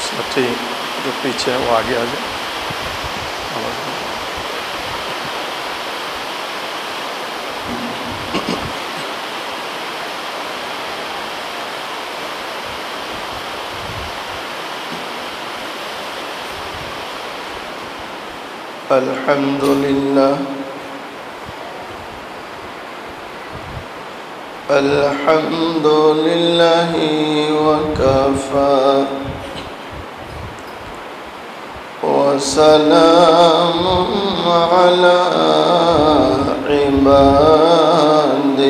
ساتھی جو پیچھے ہے وہ آگے آ جائے. الحمد للہ الحمد للہ وکفى وسلام علی عباده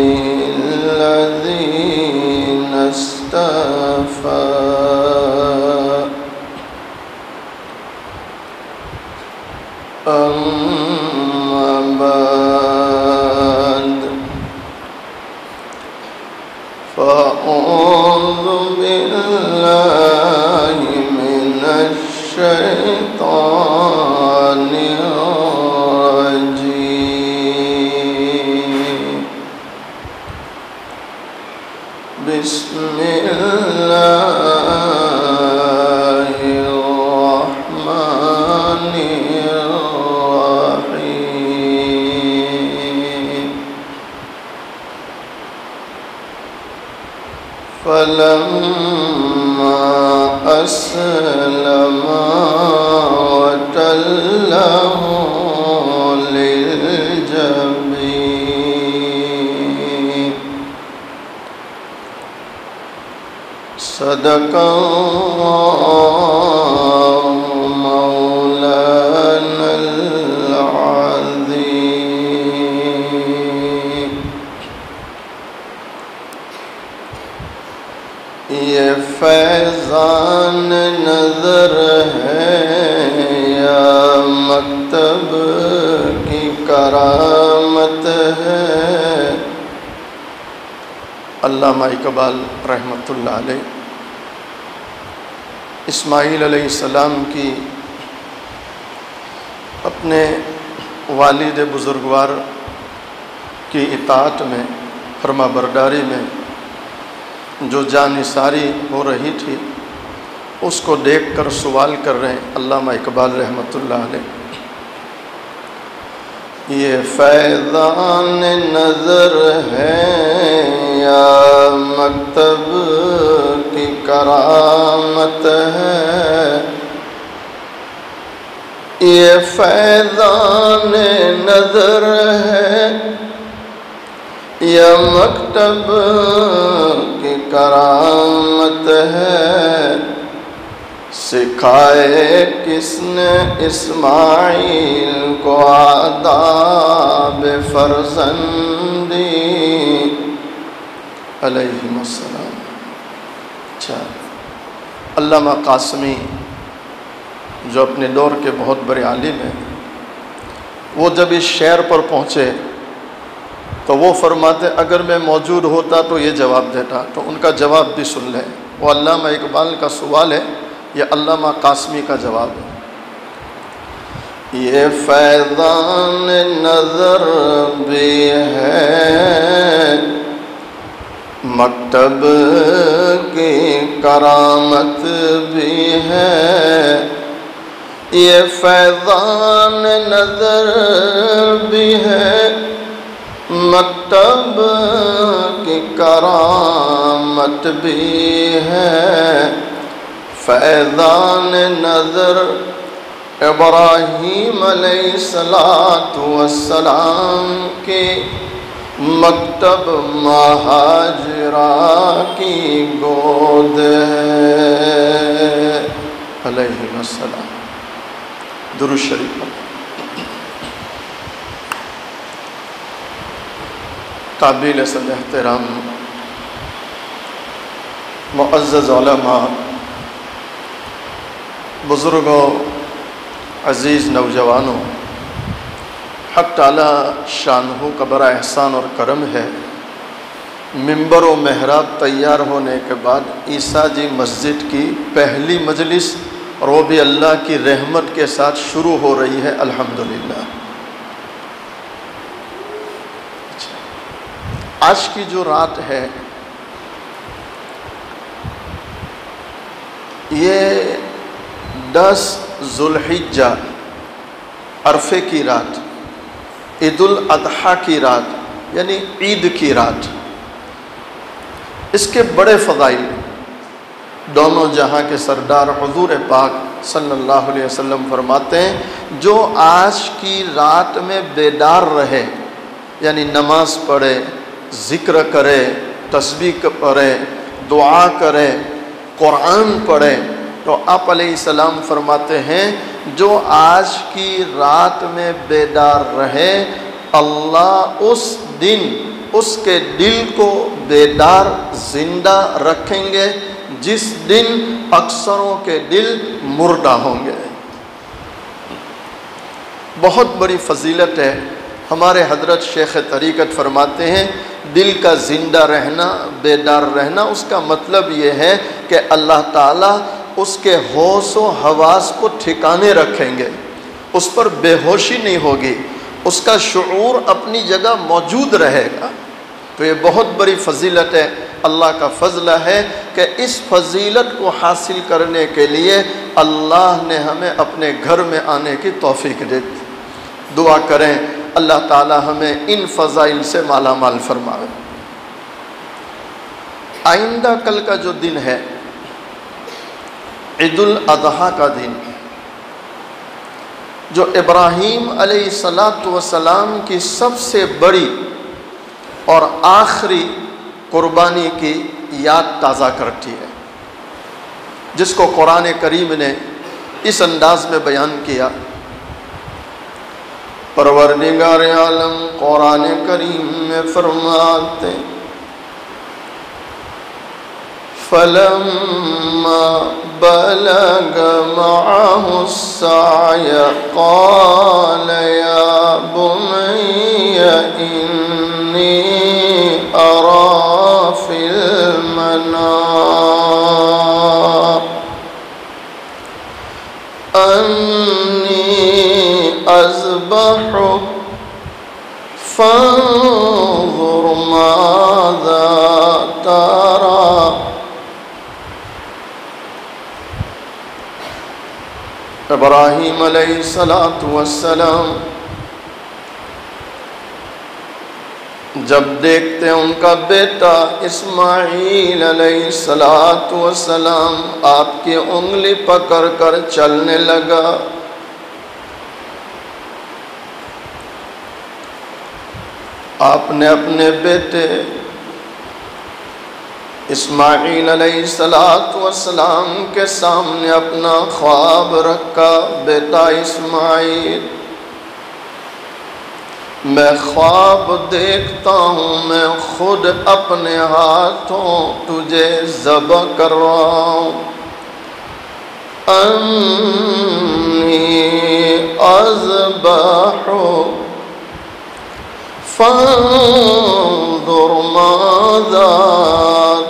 الذین اصطفى. أما بعد فأعوذ بالله من الشيطان الرجيم. بسم الله الرحمن فلما أسلما وتله للجبين. صدق الله مولانا العظيم. یہ فیضان نظر ہے یا مکتب کی کرامت ہے. علامہ اقبال رحمۃ اللہ علیہ اسماعیل علیہ السلام کی اپنے والد بزرگوار کی اطاعت میں، فرما برداری میں جو جانثاری ہو رہی تھی، اس کو دیکھ کر سوال کر رہے ہیں علامہ اقبال رحمۃ اللہ علیہ. یہ فیضان نظر ہے یا مکتب کی کرامت ہے. یہ فیضان نظر ہے یا مکتب کی کرامت ہے. سکھائے کس نے اسماعیل کو آداب فرزندی علیہم السلام. اچھا، علامہ قاسمی جو اپنے دور کے بہت بڑے عالم ہیں، وہ جب اس شعر پر پہنچے تو وہ فرماتے اگر میں موجود ہوتا تو یہ جواب دیتا. تو ان کا جواب بھی سن لیں. وہ علامہ اقبال کا سوال ہے، یہ علامہ قاسمی کا جواب ہے. یہ فیضان نظر بھی ہے مکتب کی کرامت بھی ہے. یہ فیضان نظر بھی ہے مکتب کی کرامت بھی ہے. فیضان نظر ابراہیم علیہ السلام کے مکتب مہاجرہ کی گود ہے علیہ السلام. درود شریف. قابل صد احترام معزز علماء، بزرگوں، عزیز نوجوانوں، حق تعالی شانہ کا بڑا احسان اور کرم ہے. ممبر و محراب تیار ہونے کے بعد عیسیٰ جی مسجد کی پہلی مجلس، اور وہ بھی اللہ کی رحمت کے ساتھ شروع ہو رہی ہے الحمدللہ. آج کی جو رات ہے یہ 10 ذوالحجہ عرفے کی رات، عید الاضحیٰ کی رات یعنی عید کی رات، اس کے بڑے فضائل دونوں جہاں کے سردار حضور پاک صلی اللہ علیہ وسلم فرماتے ہیں جو آج کی رات میں بیدار رہے، یعنی نماز پڑھے، ذکر کرے، تسبیح پڑھے، دعا کرے، قرآن پڑھے، تو آپ علیہ السلام فرماتے ہیں جو آج کی رات میں بیدار رہے اللہ اس دن اس کے دل کو بیدار زندہ رکھیں گے جس دن اکثروں کے دل مردہ ہوں گے۔ بہت بڑی فضیلت ہے۔ ہمارے حضرت شیخ طریقت فرماتے ہیں دل کا زندہ رہنا، بیدار رہنا، اس کا مطلب یہ ہے کہ اللہ تعالیٰ اس کے ہوش و حواس کو ٹھکانے رکھیں گے، اس پر بے ہوشی نہیں ہوگی، اس کا شعور اپنی جگہ موجود رہے گا۔ تو یہ بہت بڑی فضیلت ہے، اللہ کا فضل ہے کہ اس فضیلت کو حاصل کرنے کے لیے اللہ نے ہمیں اپنے گھر میں آنے کی توفیق دے دی۔ دعا کریں اللہ تعالی ہمیں ان فضائل سے مالا مال فرمائے۔ آئندہ کل کا جو دن ہے عید الاضحیٰ کا دن، جو ابراہیم علیہ السلام کی سب سے بڑی اور آخری قربانی کی یاد تازہ کرتی ہے، جس کو قرآن کریم نے اس انداز میں بیان کیا۔ پروردگار عالم قرآن کریم میں فرماتے فَلَمَّا بَلَغَ مَعَهُ السَّعْيَ قَالَ يَا بُنَيَّ إِنِّي أَرَى فِي الْمَنَامِ أَنِّي أَذْبَحُكَ فَانظُرْ مَاذَا تَرَى۔ ابراہیم علیہ السلام جب دیکھتے ہیں ان کا بیٹا اسماعیل علیہ السلام آپ کی انگلی پکڑ کر چلنے لگا، آپ نے اپنے بیٹے اسماعیل علیہ السلام کے سامنے اپنا خواب رکھا، بیٹا اسماعیل میں خواب دیکھتا ہوں میں خود اپنے ہاتھوں تجھے ذبح کر رہا ہوں، انی اذبحک فانظر ماذا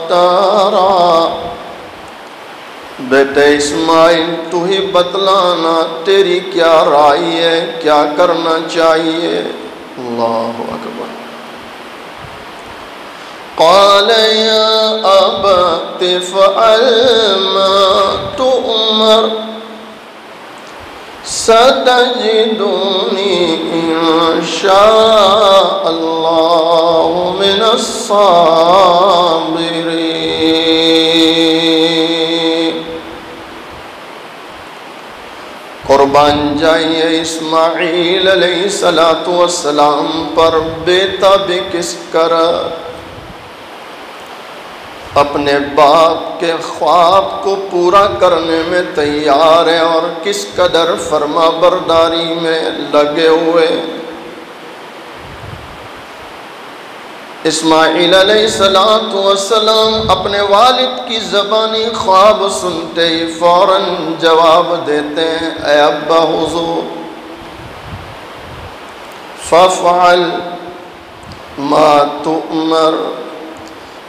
ترى۔ بیٹے اسماعیل تو ہی بتلانا تیری کیا رائے ہے، کیا کرنا چاہیے۔ اللہ اکبر۔ قال یا ابت افعل ما تؤمر ستجدنی انشاء اللہ من الصابرین۔ قربان جائیے اسماعیل علیہ السلام پر، بیٹا بھی کس طرح اپنے باپ کے خواب کو پورا کرنے میں تیار ہے اور کس قدر فرما برداری میں لگے ہوئے۔ اسماعیل علیہ السلام اپنے والد کی زبانی خواب سنتے ہی فوراً جواب دیتے ہیں، اے ابا حضور فافعل ما تؤمر،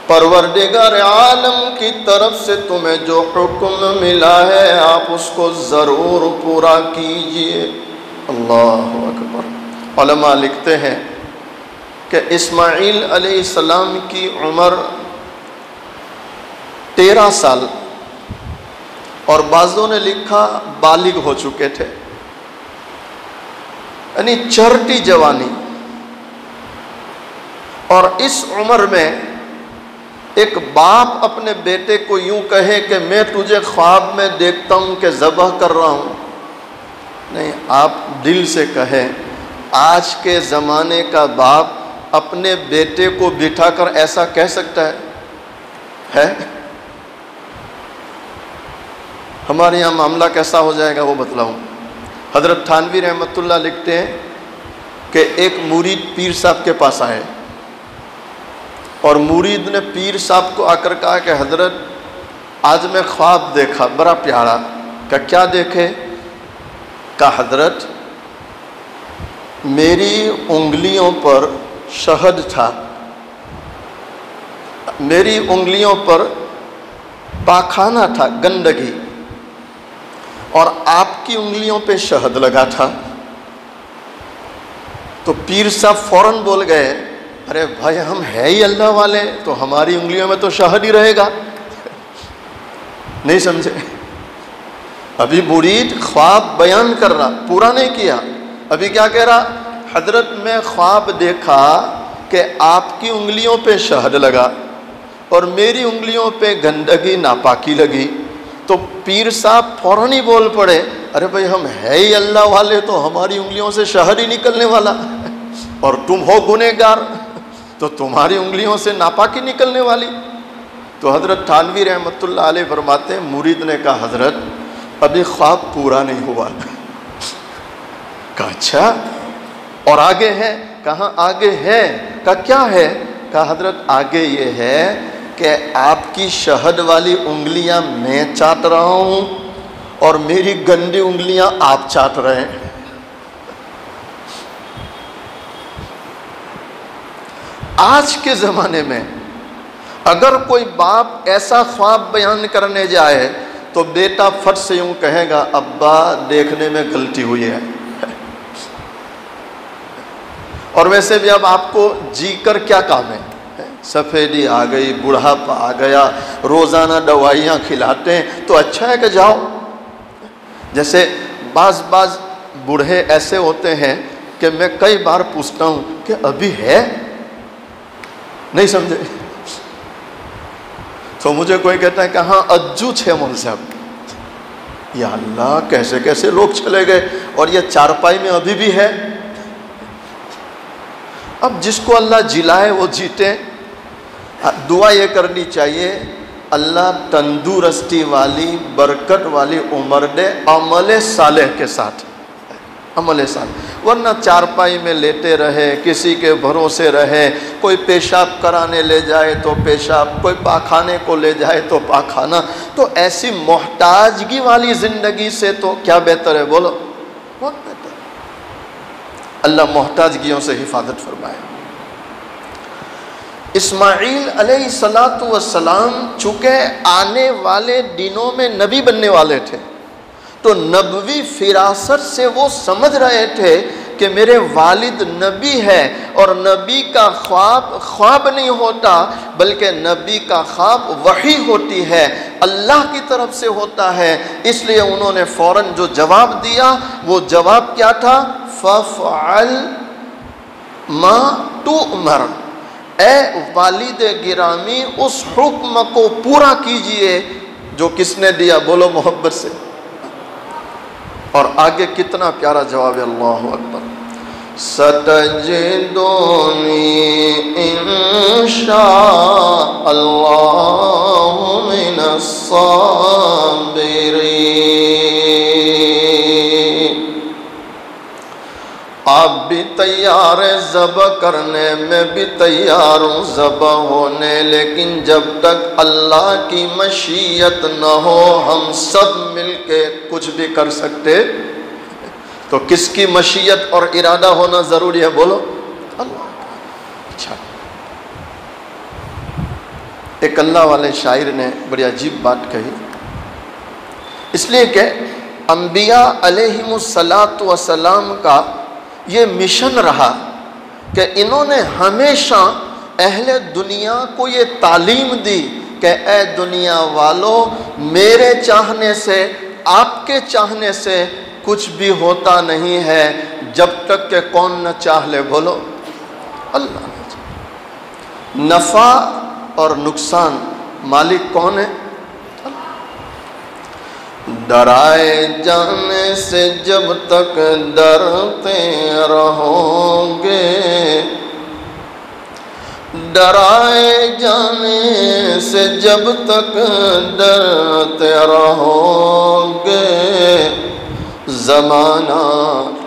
پروردگار عالم کی طرف سے تمہیں جو حکم ملا ہے آپ اس کو ضرور پورا کیجئے۔ اللہ اکبر۔ علماء لکھتے ہیں کہ اسماعیل علیہ السلام کی عمر 13 سال اور بعضوں نے لکھا بالغ ہو چکے تھے، یعنی چرٹی جوانی۔ اور اس عمر میں ایک باپ اپنے بیٹے کو یوں کہے کہ میں تجھے خواب میں دیکھتا ہوں کہ ذبح کر رہا ہوں، نہیں، آپ دل سے کہیں آج کے زمانے کا باپ اپنے بیٹے کو بٹھا کر ایسا کہہ سکتا ہے؟ ہمارے یہاں معاملہ کیسا ہو جائے گا وہ بتلاؤں۔ حضرت تھانوی رحمۃ اللہ لکھتے ہیں کہ ایک مرید پیر صاحب کے پاس آئے اور مرید نے پیر صاحب کو آ کر کہا کہ حضرت آج میں خواب دیکھا بڑا پیارا۔ کہ کیا دیکھے؟ کہ حضرت میری انگلیوں پر شہد تھا، میری انگلیوں پر پاخانہ تھا، گندگی، اور آپ کی انگلیوں پہ شہد لگا تھا۔ تو پیر صاحب فوراً بول گئے، ارے بھائی ہم ہے ہی اللہ والے، تو ہماری انگلیوں میں تو شہد ہی رہے گا۔ نہیں سمجھے؟ ابھی مرید خواب بیان کر رہا، پورا نہیں کیا، ابھی کیا کہہ رہا؟ حضرت میں خواب دیکھا کہ آپ کی انگلیوں پہ شہد لگا اور میری انگلیوں پہ گندگی ناپاکی لگی۔ تو پیر صاحب فوراً ہی بول پڑے، ارے بھائی ہم ہے ہی اللہ والے، تو ہماری انگلیوں سے شہد ہی نکلنے والا، اور تم ہو گنہگار تو تمہاری انگلیوں سے ناپاکی نکلنے والی۔ تو حضرت تھانوی رحمۃ اللہ علیہ فرماتے ہیں مرید نے کہا حضرت ابھی خواب پورا نہیں ہوا۔ کہا اچھا اور آگے ہے؟ کہاں آگے ہے؟ کہا کیا ہے؟ کہا حضرت آگے یہ ہے کہ آپ کی شہد والی انگلیاں میں چاٹ رہا ہوں اور میری گندی انگلیاں آپ چاٹ رہے ہیں۔ آج کے زمانے میں اگر کوئی باپ ایسا خواب بیان کرنے جائے تو بیٹا فٹ سے یوں کہے گا ابا دیکھنے میں غلطی ہوئی ہے۔ اور ویسے بھی اب آپ کو جی کر کیا کام ہے؟ سفیدی آ گئی، بڑھاپا آ گیا، روزانہ دوائیاں کھلاتے ہیں، تو اچھا ہے کہ جاؤ۔ جیسے بعض بوڑھے ایسے ہوتے ہیں کہ میں کئی بار پوچھتا ہوں کہ ابھی ہے؟ نہیں سمجھے؟ تو مجھے کوئی کہتا ہے کہ ہاں اجو 6 مول صاحب، یا اللہ کیسے کیسے لوگ چلے گئے، اور یہ چارپائی میں ابھی بھی ہے۔ اب جس کو اللہ جلائے وہ جیتے۔ دعا یہ کرنی چاہیے اللہ تندرستی والی برکت والی عمر دے عمل صالح کے ساتھ، عمل صالح، ورنہ چارپائی میں لیٹے رہے، کسی کے بھروسے رہے، کوئی پیشاب کرانے لے جائے تو پیشاب، کوئی پاخانے کو لے جائے تو پاخانہ، تو ایسی محتاجگی والی زندگی سے تو کیا بہتر ہے؟ بولو، بہت بہتر۔ اللہ محتاجگیوں سے حفاظت فرمائے۔ اسماعیل علیہ السلام چونکہ آنے والے دنوں میں نبی بننے والے تھے، تو نبوی فراست سے وہ سمجھ رہے تھے کہ میرے والد نبی ہے، اور نبی کا خواب نہیں ہوتا بلکہ نبی کا خواب وحی ہوتی ہے، اللہ کی طرف سے ہوتا ہے۔ اس لیے انہوں نے فوراً جو جواب دیا وہ جواب کیا تھا؟ فَفْعَلْ مَا تُؤْمَرْ، اے والد گرامی اس حکم کو پورا کیجئے جو کس نے دیا؟ بولو محبت سے۔ اور آگے کتنا پیارا جواب ہے، اللہ اکبر، سَتَجِدُونِي إِن شَاءَ اللَّهُ مِنَ الصَّابِرِينَ۔ آپ بھی تیار ہیں ذبح کرنے، میں بھی تیار ہوں ذبح ہونے، لیکن جب تک اللہ کی مشیت نہ ہو ہم سب مل کے کچھ بھی کر سکتے۔ تو کس کی مشیت اور ارادہ ہونا ضروری ہے؟ بولو اللہ۔ اچھا، ایک اللہ والے شاعر نے بڑی عجیب بات کہی، اس لیے کہ انبیاء علیہم السلام کا یہ مشن رہا کہ انہوں نے ہمیشہ اہل دنیا کو یہ تعلیم دی کہ اے دنیا والوں میرے چاہنے سے آپ کے چاہنے سے کچھ بھی ہوتا نہیں ہے جب تک کہ کون نہ چاہ لے، بولو اللہ نے چاہ۔ نفع اور نقصان مالک کون ہے؟ ڈرائے جانے سے جب تک ڈرتے رہو گے، ڈرائے جانے سے جب تک ڈرتے رہو گے، زمانہ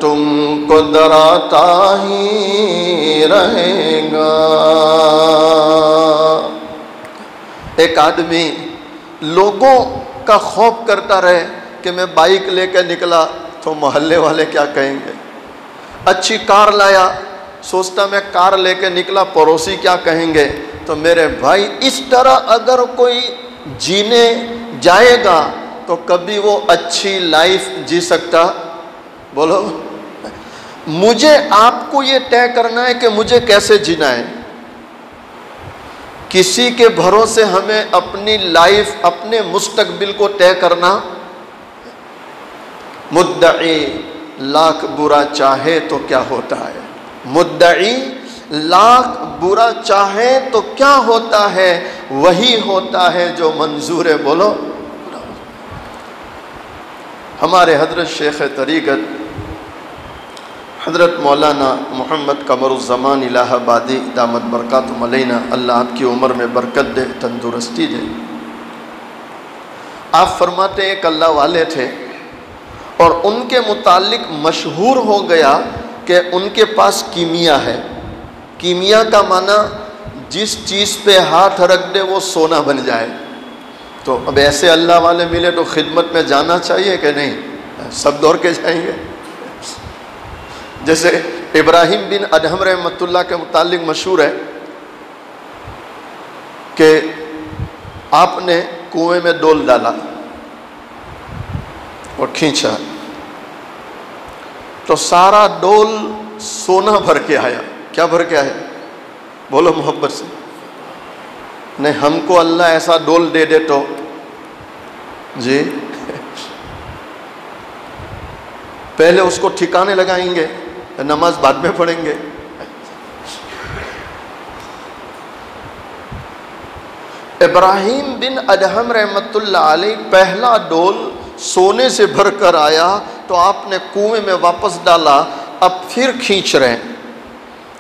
تم کو ڈراتا ہی رہے گا۔ ایک آدمی لوگوں کا خوف کرتا رہے کہ میں بائک لے کے نکلا تو محلے والے کیا کہیں گے، اچھی کار لایا سوچتا میں کار لے کے نکلا پڑوسی کیا کہیں گے۔ تو میرے بھائی اس طرح اگر کوئی جینے جائے گا تو کبھی وہ اچھی لائف جی سکتا؟ بولو، مجھے آپ کو یہ طے کرنا ہے کہ مجھے کیسے جینا ہے۔ کسی کے بھروسے ہمیں اپنی لائف اپنے مستقبل کو طے کرنا۔ مدعی لاکھ برا چاہے تو کیا ہوتا ہے، مدعی لاکھ برا چاہے تو کیا ہوتا ہے، وہی ہوتا ہے جو منظور ہے، بولو۔ ہمارے حضرت شیخ طریقت حضرت مولانا محمد قمر الزمان الہ آبادی دامت برکاتہم علینا، اللہ آپ کی عمر میں برکت دے، تندرستی دے۔ آپ فرماتے ہیں ایک اللہ والے تھے اور ان کے متعلق مشہور ہو گیا کہ ان کے پاس کیمیا ہے۔ کیمیا کا معنی جس چیز پہ ہاتھ رکھ دے وہ سونا بن جائے۔ تو اب ایسے اللہ والے ملے تو خدمت میں جانا چاہیے کہ نہیں؟ سب دوڑ کے جائیں گے۔ جیسے ابراہیم بن ادہم رحمۃ اللہ کے متعلق مشہور ہے کہ آپ نے کنویں میں ڈول ڈالا اور کھینچا تو سارا ڈول سونا بھر کے آیا۔ کیا بھر کے آیا؟ بولو محبت سے۔ نہیں، ہم کو اللہ ایسا ڈول دے دے تو جی پہلے اس کو ٹھکانے لگائیں گے، نماز بعد میں پڑھیں گے۔ ابراہیم بن ادہم رحمۃ اللہ علیہ پہلا ڈول سونے سے بھر کر آیا تو آپ نے کنویں میں واپس ڈالا، اب پھر کھینچ رہے ہیں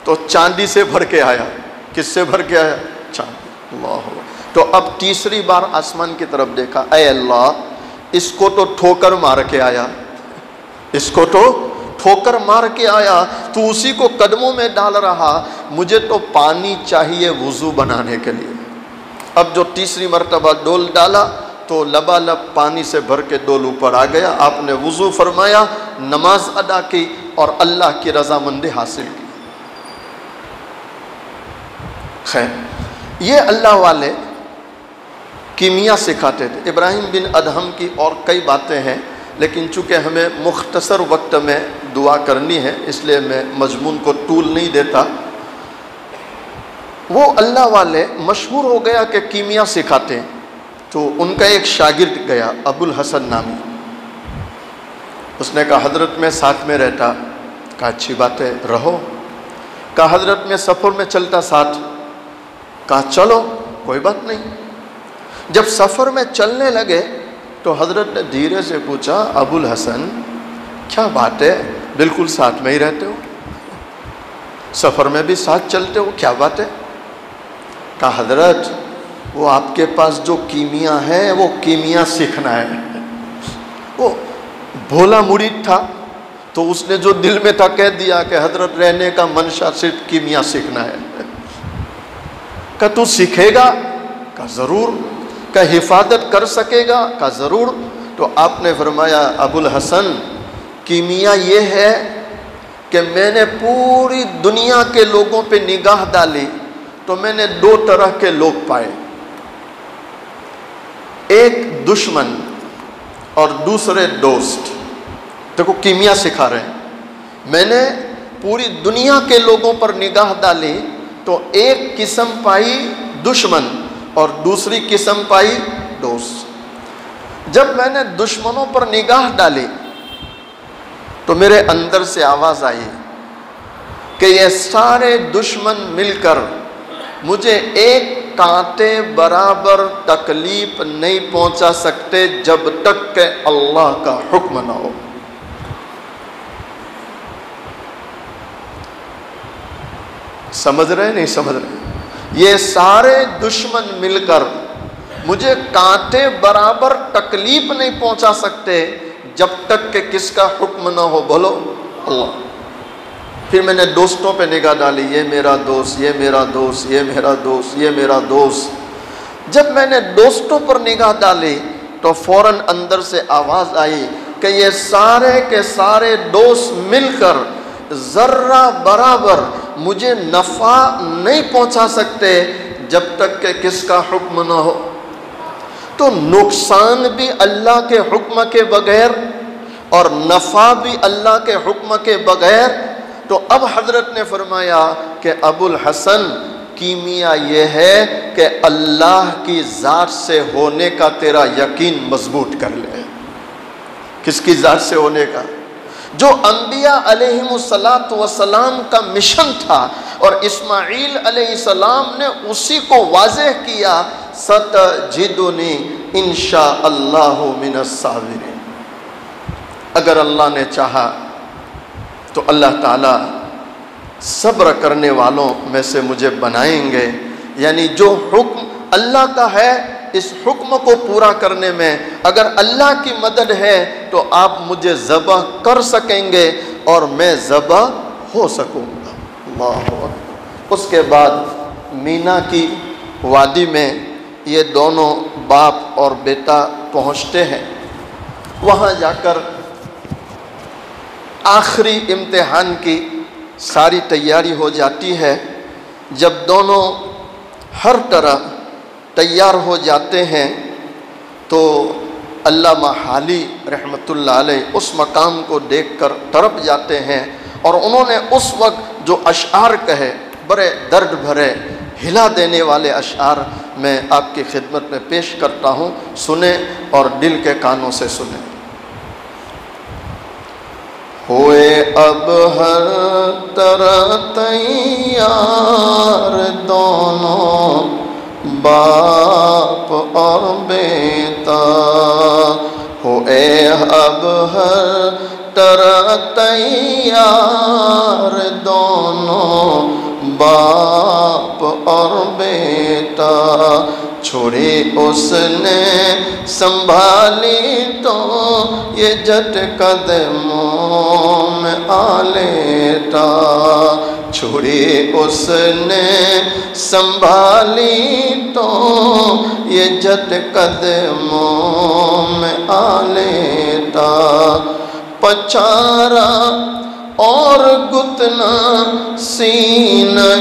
تو چاندی سے بھر کے آیا۔ کس سے بھر کے آیا؟ چاندی۔ اللہ۔ تو اب تیسری بار آسمان کی طرف دیکھا، اے اللہ اس کو تو ٹھوکر مار کے آیا، اس کو تو ٹھوکر مار کے آیا، تو اسی کو قدموں میں ڈال رہا، مجھے تو پانی چاہیے وضو بنانے کے لیے۔ اب جو تیسری مرتبہ ڈول ڈالا تو لبالب پانی سے بھر کے ڈول اوپر آ گیا۔ آپ نے وضو فرمایا، نماز ادا کی اور اللہ کی رضامندی حاصل کی۔ خیر، یہ اللہ والے کیمیا سکھاتے تھے۔ ابراہیم بن ادہم کی اور کئی باتیں ہیں لیکن چونکہ ہمیں مختصر وقت میں دعا کرنی ہے اس لیے میں مضمون کو طول نہیں دیتا۔ وہ اللہ والے مشہور ہو گیا کہ کیمیا سکھاتے ہیں، تو ان کا ایک شاگرد گیا ابو الحسن نامی، اس نے کہا حضرت میں ساتھ میں رہتا، کہا اچھی بات ہے رہو، کہا حضرت میں سفر میں چلتا ساتھ، کہا چلو کوئی بات نہیں۔ جب سفر میں چلنے لگے تو حضرت نے دھیرے سے پوچھا ابو الحسن کیا بات ہے، بالکل ساتھ میں ہی رہتے ہو، سفر میں بھی ساتھ چلتے ہو، کیا بات ہے؟ کہا حضرت وہ آپ کے پاس جو کیمیا ہے وہ کیمیا سیکھنا ہے۔ وہ بھولا مرید تھا تو اس نے جو دل میں تھا کہہ دیا کہ حضرت رہنے کا منشا صرف کیمیا سیکھنا ہے۔ کہا تو سیکھے گا؟ کہا ضرور۔ کہا حفاظت کر سکے گا؟ کہا ضرور۔ تو آپ نے فرمایا ابو الحسن کیمیا یہ ہے کہ میں نے پوری دنیا کے لوگوں پہ نگاہ ڈالی تو میں نے دو طرح کے لوگ پائے، ایک دشمن اور دوسرے دوست۔ دیکھو کیمیا سکھا رہے ہیں، میں نے پوری دنیا کے لوگوں پر نگاہ ڈالی تو ایک قسم پائی دشمن اور دوسری قسم پائی دوست۔ جب میں نے دشمنوں پر نگاہ ڈالی تو میرے اندر سے آواز آئی کہ یہ سارے دشمن مل کر مجھے ایک کانٹے برابر تکلیف نہیں پہنچا سکتے جب تک کہ اللہ کا حکم نہ ہو۔ سمجھ رہے نہیں سمجھ رہے؟ یہ سارے دشمن مل کر مجھے کانٹے برابر تکلیف نہیں پہنچا سکتے جب تک کہ کس کا حکم نہ ہو، بولو اللہ۔ پھر میں نے دوستوں پہ نگاہ ڈالی، یہ میرا دوست، یہ میرا دوست، یہ میرا دوست، یہ میرا دوست۔ جب میں نے دوستوں پر نگاہ ڈالی تو فوراً اندر سے آواز آئی کہ یہ سارے کے سارے دوست مل کر ذرہ برابر مجھے نفع نہیں پہنچا سکتے جب تک کہ کس کا حکم نہ ہو۔ تو نقصان بھی اللہ کے حکم کے بغیر اور نفع بھی اللہ کے حکم کے بغیر۔ تو اب حضرت نے فرمایا کہ ابو الحسن کیمیا یہ ہے کہ اللہ کی ذات سے ہونے کا تیرا یقین مضبوط کر لے۔ کس کی ذات سے ہونے کا؟ جو انبیاء علیہم السلام کا مشن تھا، اور اسماعیل علیہ السلام نے اسی کو واضح کیا، ستجدنی انشاءاللہ من الصابرین۔ اگر اللہ نے چاہا تو اللہ تعالیٰ صبر کرنے والوں میں سے مجھے بنائیں گے۔ یعنی جو حکم اللہ کا ہے اس حکم کو پورا کرنے میں اگر اللہ کی مدد ہے تو آپ مجھے ذبح کر سکیں گے اور میں ذبح ہو سکوں گا۔ اللہ اکبر۔ اس کے بعد مینا کی وادی میں یہ دونوں باپ اور بیٹا پہنچتے ہیں۔ وہاں جا کر آخری امتحان کی ساری تیاری ہو جاتی ہے۔ جب دونوں ہر طرح تیار ہو جاتے ہیں تو علامہ حالی رحمۃ اللہ علیہ اس مقام کو دیکھ کر تڑپ جاتے ہیں، اور انہوں نے اس وقت جو اشعار کہے، بڑے درد بھرے ہلا دینے والے اشعار میں آپ کی خدمت میں پیش کرتا ہوں، سنیں اور دل کے کانوں سے سنیں۔ ہوئے اب ہر طرح تیار دونوں باپ اور بیٹا، ہوئے اب ہر طرح تیار دونوں باپ اور بیٹا، چھری اس نے سنبھالی تو یہ جٹ قدموں میں آ لیٹا، چھری اس نے سنبھالی تو یہ جٹ قدموں میں آ لیٹا، پچارا اور گتنا سینہ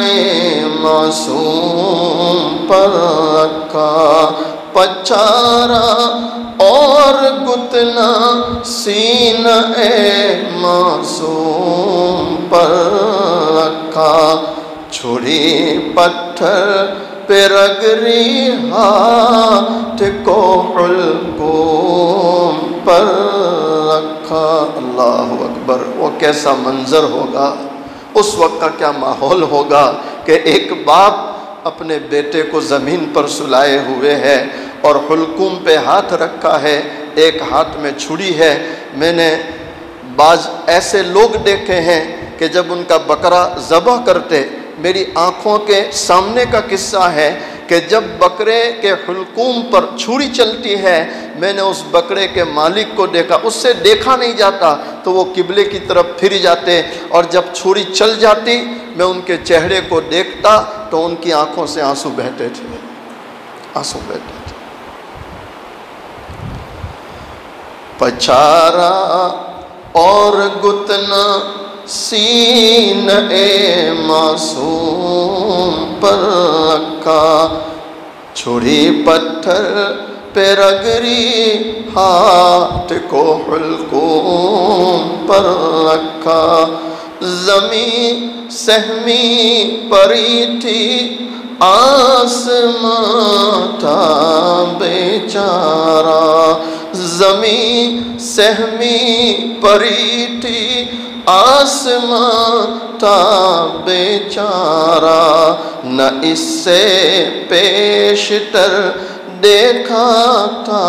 معصوم پر رکھا، پچارا اور گتنا سینہ معصوم پر رکھا، چھری پتھر پہ رگڑی ہاتھ کو حلقوم پر رکھا۔ اللہ اکبر۔ وہ کیسا منظر ہوگا، اس وقت کا کیا ماحول ہوگا کہ ایک باپ اپنے بیٹے کو زمین پر سلائے ہوئے ہے اور حلقوم پہ ہاتھ رکھا ہے، ایک ہاتھ میں چھری ہے۔ میں نے بعض ایسے لوگ دیکھے ہیں کہ جب ان کا بکرا ذبح کرتے، میری آنکھوں کے سامنے کا قصہ ہے کہ جب بکرے کے حلقوم پر چھری چلتی ہے، میں نے اس بکرے کے مالک کو دیکھا، اس سے دیکھا نہیں جاتا تو وہ قبلے کی طرف پھر جاتے، اور جب چھری چل جاتی میں ان کے چہرے کو دیکھتا تو ان کی آنکھوں سے آنسو بہتے تھے، آنسو بہتے تھے۔ پچارا اور گتنا سینہ معصوم پر رکھا، چھری پتھر پہ رگڑی ہاتھ کو حلقوم پر رکھا، زمین سہمی پری تھی آسمان تھا بیچارہ، زمین سہمی پری تھی آسمان تھا بیچارہ، نہ اس سے پیشتر دیکھا تھا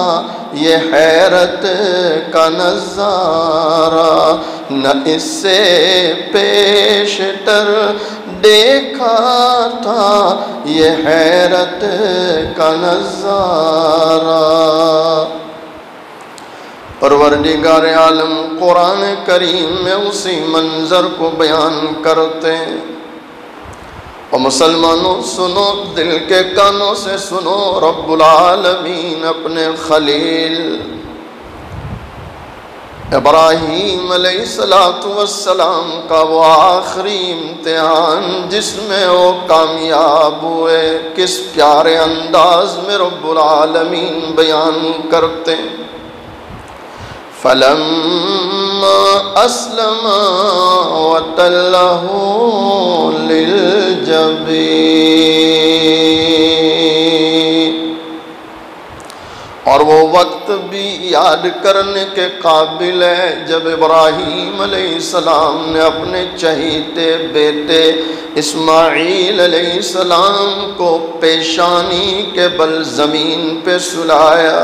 یہ حیرت کا نظارہ، نہ اس سے پیشتر دیکھا تھا یہ حیرت کا نظارہ۔ پروردگار عالم قرآن کریم میں اسی منظر کو بیان کرتے ہیں۔ اور مسلمانوں سنو، دل کے کانوں سے سنو، رب العالمین اپنے خلیل ابراہیم علیہ السلام کا وہ آخری امتحان جس میں وہ کامیاب ہوئے، کس پیارے انداز میں رب العالمین بیان کرتے ہیں۔ فَلَمَّا أَسْلَمَا وَتَلَّهُ لِلْجَبِينِ، اور وہ وقت بھی یاد کرنے کے قابل ہے جب ابراہیم علیہ السلام نے اپنے چہیتے بیٹے اسماعیل علیہ السلام کو پیشانی کے بل زمین پہ سلایا۔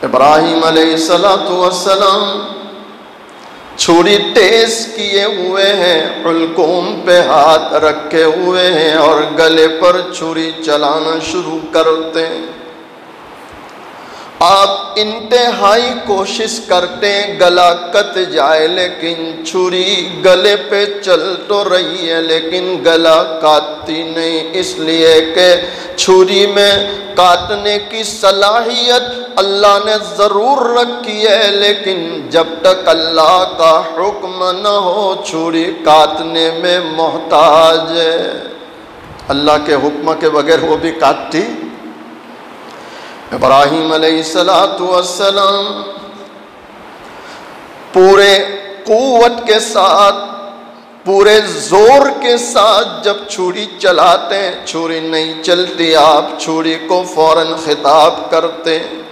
ابراہیم علیہ السلام چھری تیز کیے ہوئے ہیں، حلقوم پہ ہاتھ رکھے ہوئے ہیں اور گلے پر چھری چلانا شروع کرتے ہیں۔ آپ انتہائی کوشش کرتے ہیں گلا کٹ جائے، لیکن چھری گلے پہ چل تو رہی ہے لیکن گلا کاٹتی نہیں، اس لیے کہ چھری میں کاٹنے کی صلاحیت اللہ نے ضرور رکھی ہے، لیکن جب تک اللہ کا حکم نہ ہو چھری کاٹنے میں محتاج ہے۔ اللہ کے حکم کے بغیر وہ بھی کاٹتی۔ ابراہیم علیہ السلام پورے قوت کے ساتھ، پورے زور کے ساتھ جب چھری چلاتے ہیں، چھری نہیں چلتی، آپ چھری کو فوراً خطاب کرتے ہیں،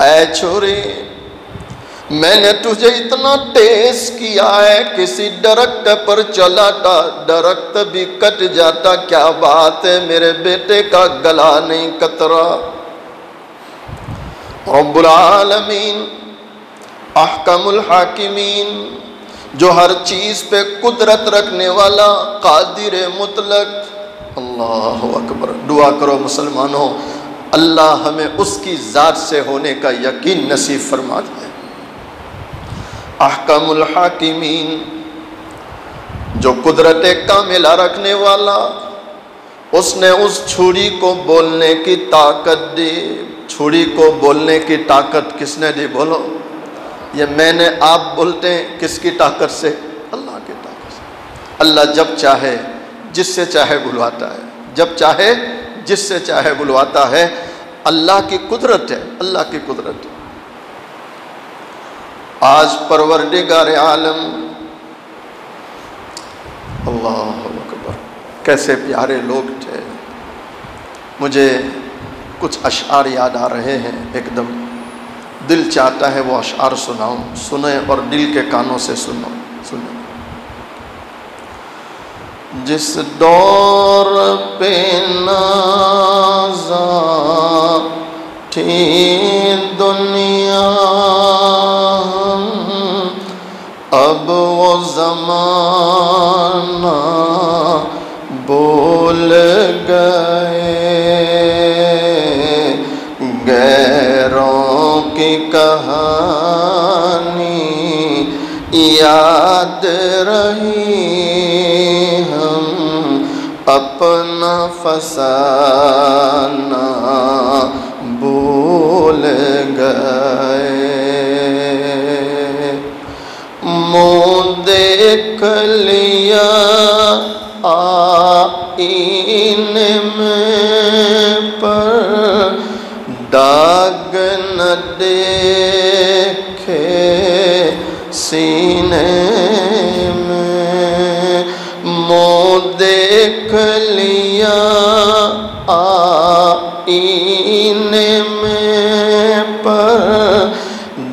اے چھری میں نے تجھے اتنا تیز کیا ہے، کسی درخت پر چلا تھا درخت بھی کٹ جاتا، کیا بات ہے میرے بیٹے کا گلا نہیں کٹ رہا۔ رب العالمین احکم الحاکمین، جو ہر چیز پہ قدرت رکھنے والا، قادر مطلق، اللہ اکبر۔ دعا کرو مسلمانوں، اللہ ہمیں اس کی ذات سے ہونے کا یقین نصیب فرما دے۔ احکم الحاکمین، جو قدرت کاملہ رکھنے والا، اس نے اس چھری کو بولنے کی طاقت دی۔ چھری کو بولنے کی طاقت کس نے دی؟ بولو۔ یہ میں نے آپ بولتے ہیں کس کی طاقت سے؟ اللہ کی طاقت سے۔ اللہ جب چاہے جس سے چاہے بلواتا ہے، جب چاہے جس سے چاہے بلواتا ہے، اللہ کی قدرت ہے، اللہ کی قدرت ہے۔ آج پروردگار عالم، اللہ اکبر، کیسے پیارے لوگ تھے۔ مجھے کچھ اشعار یاد آ رہے ہیں، ایک دم دل چاہتا ہے وہ اشعار سناؤں، سنیں اور دل کے کانوں سے سنیں۔ جس دور پہ نازاں تھی دنیا، اب وہ زمانہ بول گئے، غیروں کی کہانی یاد رہی، ہم اپنا فسانہ بھول گئے۔ منہ دیکھ لیا آئینے میں پر داغ نہ دیکھے سینے میں پر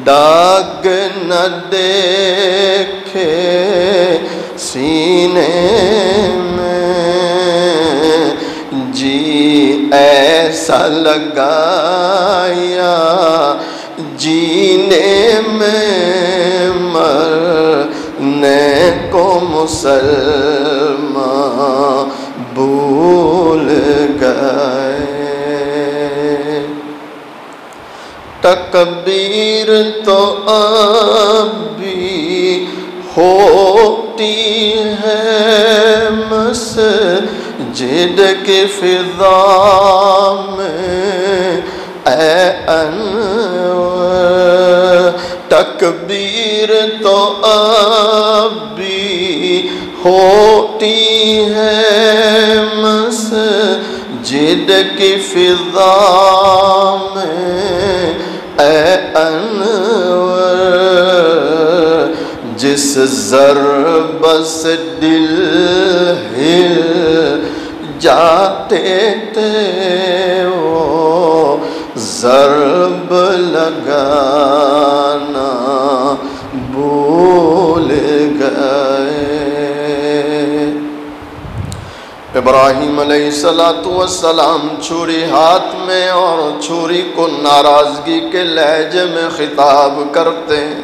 داغ نہ دیکھے، سینے میں جی ایسا لگایا جینے میں مرنے کو مسلمان بھول گئے۔ تکبیر تو اب بھی ہوتی ہے مسجد کی فضا میں اے انور، تکبیر تو اب بھی ہوتی ہے مسجد کی فضا میں اے انور، جس ضرب سے دل ہل جاتے تھے وہ ضرب لگانا بھول گئے۔ ابراہیم علیہ السلام چھری ہاتھ میں اور چھری کو ناراضگی کے لہجے میں خطاب کرتے ہیں۔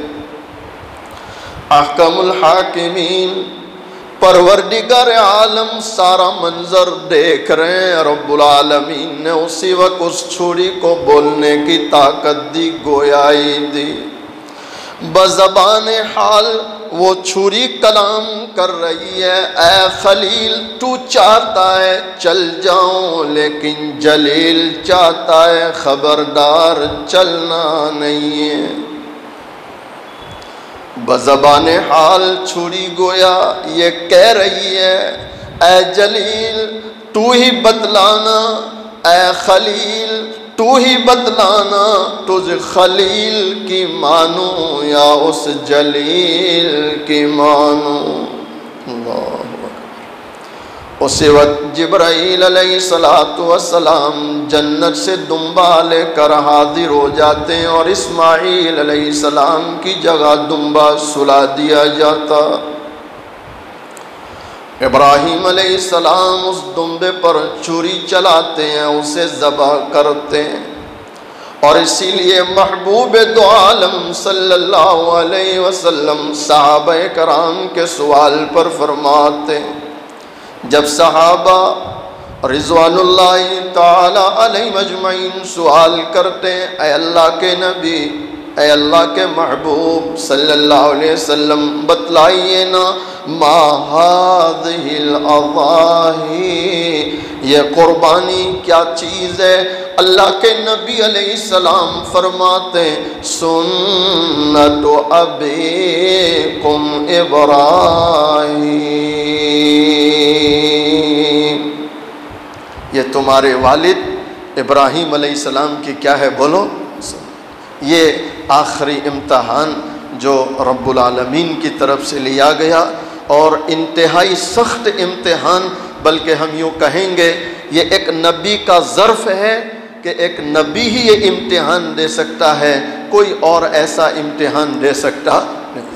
احکم الحاکمین پروردگار عالم سارا منظر دیکھ رہے ہیں، رب العالمین نے اسی وقت اس چھری کو بولنے کی طاقت دی، گویائی دی۔ بزبان حال وہ چھری کلام کر رہی ہے، اے خلیل تو چاہتا ہے چل جاؤں لیکن جلیل چاہتا ہے خبردار چلنا نہیں ہے۔ بزبان حال چھری گویا یہ کہہ رہی ہے، اے جلیل تو ہی بتلانا، اے خلیل تو ہی بتلانا، تجھ خلیل کی مانوں یا اس جلیل کی مانوں۔ اللہ اکبر۔ اسی وقت جبرائیل علیہ السلام جنت سے دمبا لے کر حاضر ہو جاتے ہیں اور اسماعیل علیہ السلام کی جگہ دمبا سلا دیا جاتا۔ ابراہیم علیہ السلام اس دمبے پر چھری چلاتے ہیں، اسے ذبح کرتے ہیں، اور اسی لیے محبوب دو عالم صلی اللہ علیہ وسلم صحابہ کرام کے سوال پر فرماتے ہیں، جب صحابہ رضوان اللہ تعالی علیہ مجمعین سوال کرتے ہیں، اے اللہ کے نبی، اے اللہ کے محبوب صلی اللہ علیہ وسلم بتلائیے نا، ما هذه الاضاحی، یہ قربانی کیا چیز ہے؟ اللہ کے نبی علیہ السلام فرماتے ہیں، سنت ابیکم ابراہیم، یہ تمہارے والد ابراہیم علیہ السلام کی کیا ہے؟ بولو۔ یہ آخری امتحان جو رب العالمین کی طرف سے لیا گیا، اور انتہائی سخت امتحان، بلکہ ہم یوں کہیں گے یہ ایک نبی کا ظرف ہے کہ ایک نبی ہی یہ امتحان دے سکتا ہے، کوئی اور ایسا امتحان دے سکتا نہیں۔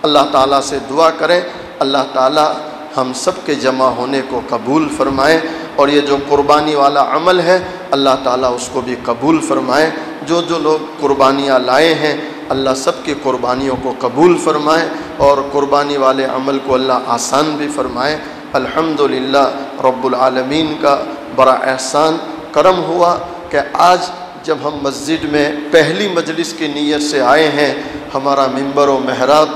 اللہ تعالیٰ سے دعا کریں اللہ تعالیٰ ہم سب کے جمع ہونے کو قبول فرمائے، اور یہ جو قربانی والا عمل ہے اللہ تعالیٰ اس کو بھی قبول فرمائے۔ جو لوگ قربانیاں لائے ہیں اللہ سب کی قربانیوں کو قبول فرمائے، اور قربانی والے عمل کو اللہ آسان بھی فرمائے۔ الحمدللہ رب العالمین کا بڑا احسان کرم ہوا کہ آج جب ہم مسجد میں پہلی مجلس کی نیت سے آئے ہیں، ہمارا ممبر و محراب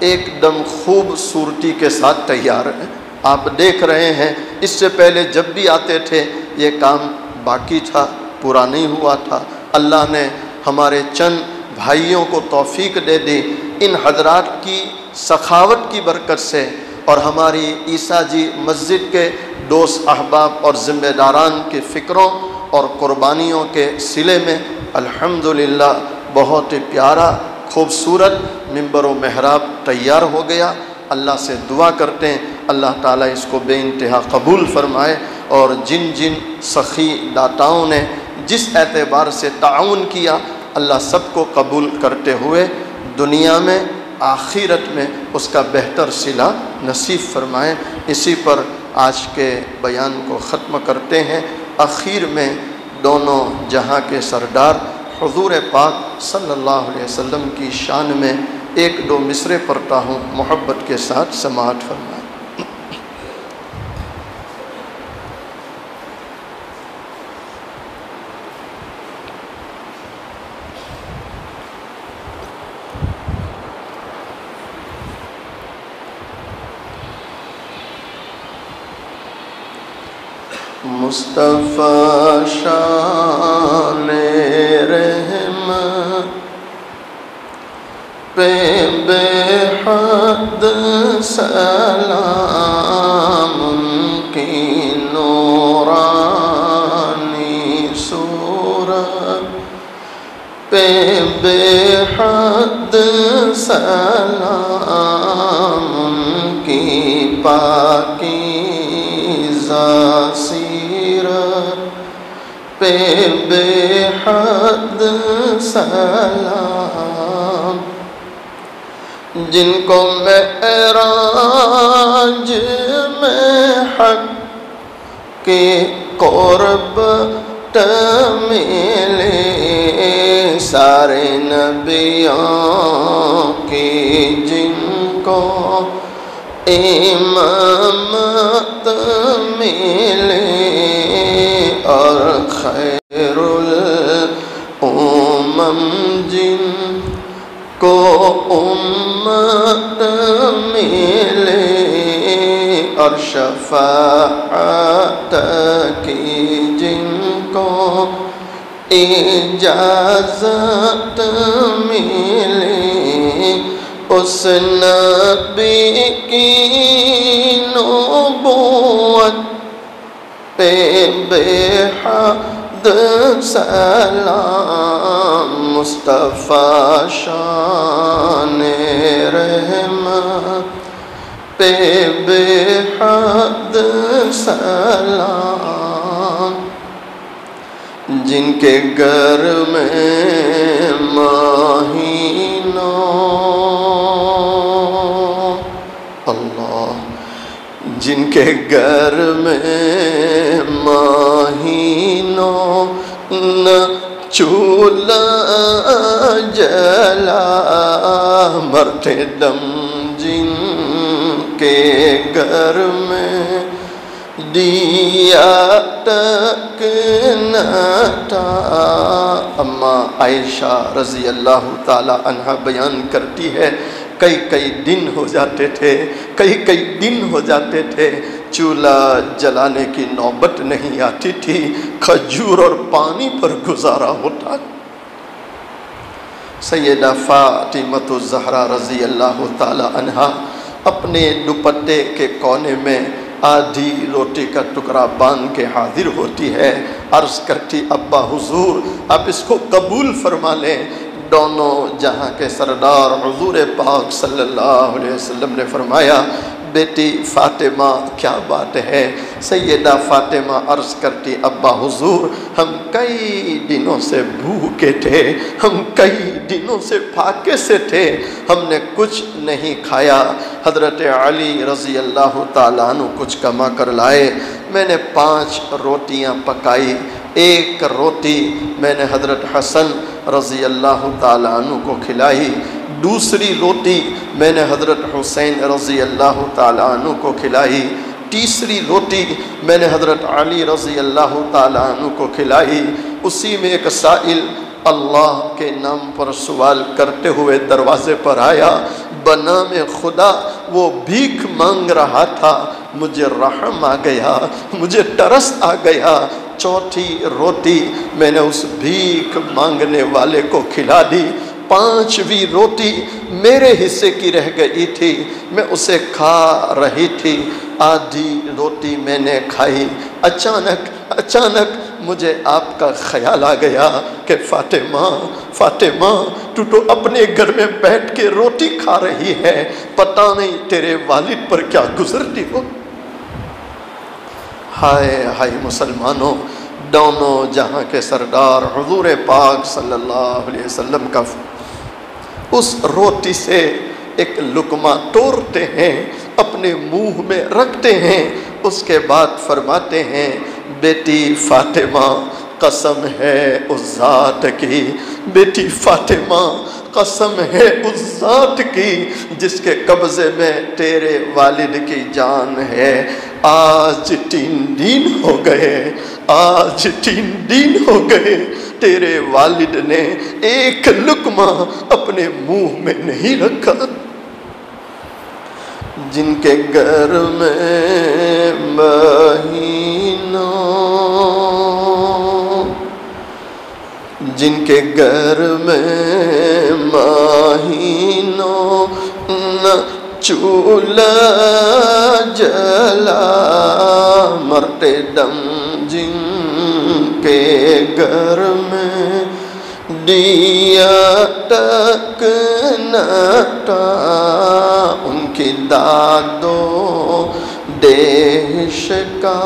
ایک دم خوبصورتی کے ساتھ تیار ہے۔ آپ دیکھ رہے ہیں، اس سے پہلے جب بھی آتے تھے یہ کام باقی تھا، پورا نہیں ہوا تھا۔ اللہ نے ہمارے چند بھائیوں کو توفیق دے دی، ان حضرات کی سخاوت کی برکت سے، اور ہماری عیسیٰ جی مسجد کے دوست احباب اور ذمہ داران کی فکروں اور قربانیوں کے صلے میں الحمدللہ بہت پیارا خوبصورت ممبر و محراب تیار ہو گیا۔ اللہ سے دعا کرتے ہیں اللہ تعالیٰ اس کو بے انتہا قبول فرمائے، اور جن جن سخی داتاؤں نے جس اعتبار سے تعاون کیا اللہ سب کو قبول کرتے ہوئے دنیا میں آخرت میں اس کا بہتر صلہ نصیب فرمائیں۔ اسی پر آج کے بیان کو ختم کرتے ہیں۔ اخیر میں دونوں جہاں کے سردار حضور پاک صلی اللہ علیہ وسلم کی شان میں ایک دو مصرے پڑھتا ہوں، محبت کے ساتھ سماعت فرمائیں۔ مصطفیٰ شان رحمت پہ بے حد سلام، ان کی نورانی صورت پہ بے حد سلام، ان کی پاکیزہ سیرت پہ بے حد سلام، جن کو معراج میں حق کے قرب ملے، سارے نبیوں کی جن کو امامت ملے، اور خیر الامم جن کو امت ملے، اور شفاعت کی جن کو اجازت ملے، اس نبی کی نبوت پہ بے حد سلام، مصطفیٰ شان رحمت پہ بے حد سلام، جن کے گھر میں مہینوں اللہ، جن کے گھر میں مہینوں نہ چولہا جلا، مرتے دم جن کے گھر میں دیا تک نہ تھا۔ اما عائشہ رضی اللہ تعالی عنہ بیان کرتی ہے، کئی دن ہو جاتے تھے، کئی دن ہو جاتے تھے، چولہا جلانے کی نوبت نہیں آتی تھی، کھجور اور پانی پر گزارا ہوتا۔ سیدہ فاطمہ الزہرا رضی اللہ تعالی عنہا اپنے دوپٹے کے کونے میں آدھی روٹی کا ٹکڑا باندھ کے حاضر ہوتی ہے، عرض کرتی ابا حضور آپ اس کو قبول فرما لیں۔ دونوں جہاں کے سردار حضور پاک صلی اللہ علیہ وسلم نے فرمایا بیٹی فاطمہ کیا بات ہے؟ سیدہ فاطمہ عرض کرتی ابا حضور ہم کئی دنوں سے بھوکے تھے، ہم کئی دنوں سے پھاکے سے تھے، ہم نے کچھ نہیں کھایا۔ حضرت علی رضی اللہ تعالیٰ عنہ کچھ کما کر لائے، میں نے 5 روٹیاں پکائی، ایک روٹی میں نے حضرت حسن رضی اللہ تعالیٰ عنہ کو کھلائی، دوسری روٹی میں نے حضرت حسین رضی اللہ تعالیٰ عنہ کو کھلائی، تیسری روٹی میں نے حضرت علی رضی اللہ تعالیٰ عنہ کو کھلائی۔ اسی میں ایک سائل اللہ کے نام پر سوال کرتے ہوئے دروازے پر آیا، بنام خدا وہ بھیک مانگ رہا تھا، مجھے رحم آ گیا، مجھے ترس آ گیا، چوتھی روٹی میں نے اس بھیک مانگنے والے کو کھلا دی، 5ویں روٹی میرے حصے کی رہ گئی تھی، میں اسے کھا رہی تھی، آدھی روٹی میں نے کھائی، اچانک مجھے آپ کا خیال آ گیا کہ فاطمہ تو اپنے گھر میں بیٹھ کے روٹی کھا رہی ہے، پتہ نہیں تیرے والد پر کیا گزرتی ہو۔ ہائے مسلمانوں، دونوں جہاں کے سردار حضور پاک صلی اللہ علیہ وسلم کا اس روٹی سے ایک لقمہ توڑتے ہیں، اپنے منہ میں رکھتے ہیں، اس کے بعد فرماتے ہیں بیٹی فاطمہ قسم ہے اس ذات کی، بیٹی فاطمہ قسم ہے اس ذات کی جس کے قبضے میں تیرے والد کی جان ہے، آج 3 دن ہو گئے، آج 3 دن ہو گئے تیرے والد نے ایک لقمہ اپنے منہ میں نہیں رکھا۔ جن کے گھر میں مہینوں، جن کے گھر میں مہینوں نہ چولہا جلا، مرتے دم جن کے گھر میں دیا تک نہ تھا، ان کی داد و دیش کا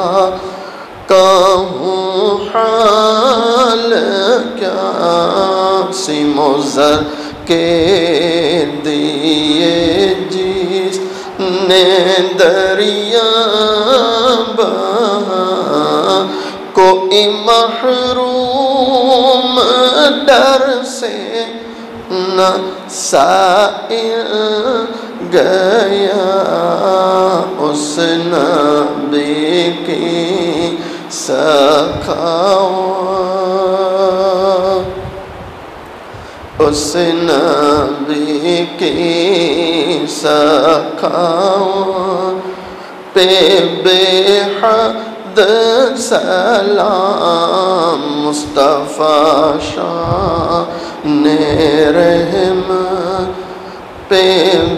کہوں حال کیا، سیم و زر کے دیے جس نے دریا بہا، کوئی محروم در سے نہ سائل گیا، اس نبی کی سخاوت، اس نبی کی سخاوت پہ بے حد سلام، مصطفیٰ شان رحمت پہ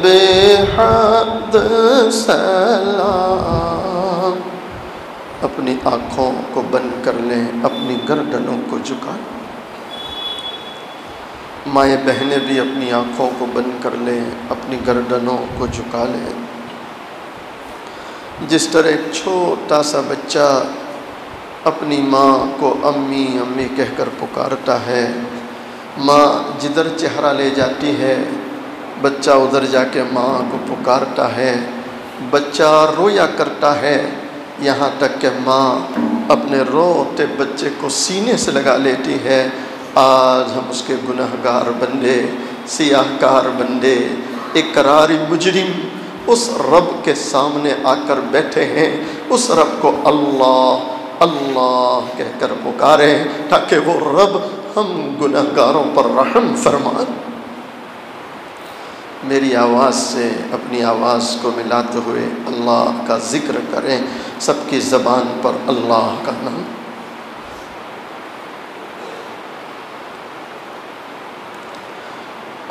بے حد سلام۔ اپنی آنکھوں کو بند کر لیں، اپنی گردنوں کو جھکا لیں، مائیں بہنیں بھی اپنی آنکھوں کو بند کر لیں، اپنی گردنوں کو جھکا لیں۔ جس طرح ایک چھوٹا سا بچہ اپنی ماں کو امی امی کہہ کر پکارتا ہے، ماں جدھر چہرہ لے جاتی ہے بچہ ادھر جا کے ماں کو پکارتا ہے، بچہ رویا کرتا ہے، یہاں تک کہ ماں اپنے روتے بچے کو سینے سے لگا لیتی ہے۔ آج ہم اس کے گنہگار بندے، سیاہ کار بندے، اقراری مجرم اس رب کے سامنے آ کر بیٹھے ہیں، اس رب کو اللہ اللہ کہہ کر پکاریں تاکہ وہ رب ہم گنہگاروں پر رحم فرمائے۔ میری آواز سے اپنی آواز کو ملاتے ہوئے اللہ کا ذکر کریں، سب کی زبان پر اللہ کا نام۔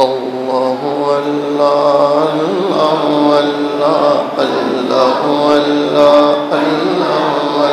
اللہ اللہ اللہ اللہ اللہ اللہ اللہ اللہ اللہ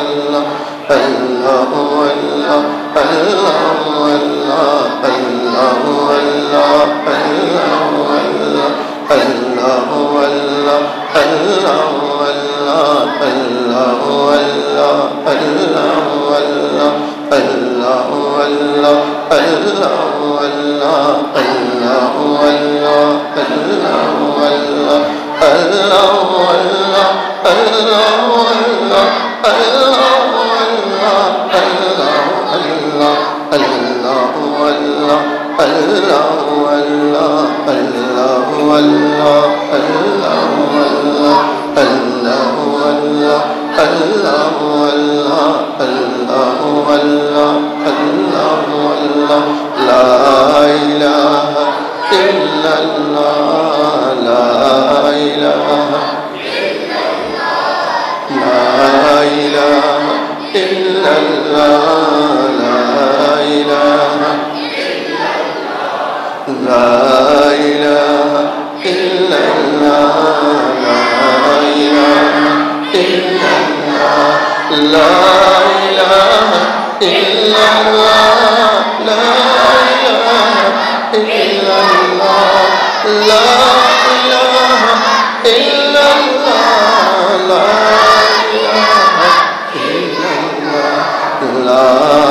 لا